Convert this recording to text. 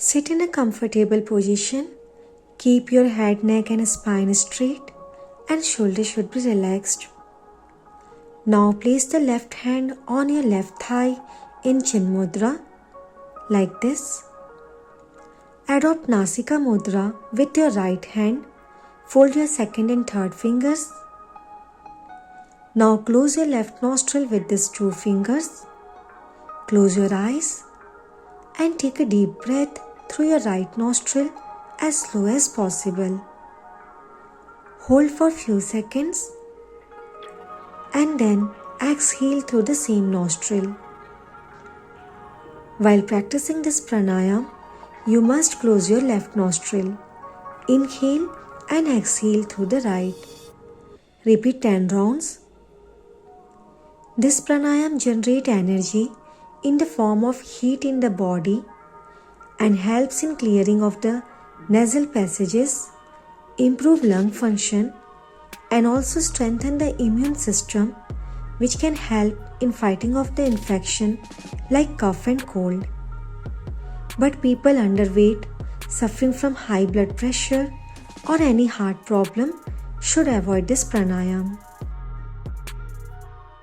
Sit in a comfortable position. Keep your head, neck and spine straight and shoulders should be relaxed. Now place the left hand on your left thigh in Chin Mudra like this. Adopt Nasika Mudra with your right hand. Fold your second and third fingers. Now close your left nostril with these two fingers. Close your eyes and take a deep breath through your right nostril as slow as possible. Hold for few seconds and then exhale through the same nostril. While practicing this pranayama, you must close your left nostril. Inhale and exhale through the right. Repeat 10 rounds. This pranayama generates energy in the form of heat in the body and helps in clearing of the nasal passages, improve lung function and also strengthen the immune system, which can help in fighting off the infection like cough and cold. But people underweight, suffering from high blood pressure or any heart problem should avoid this pranayama.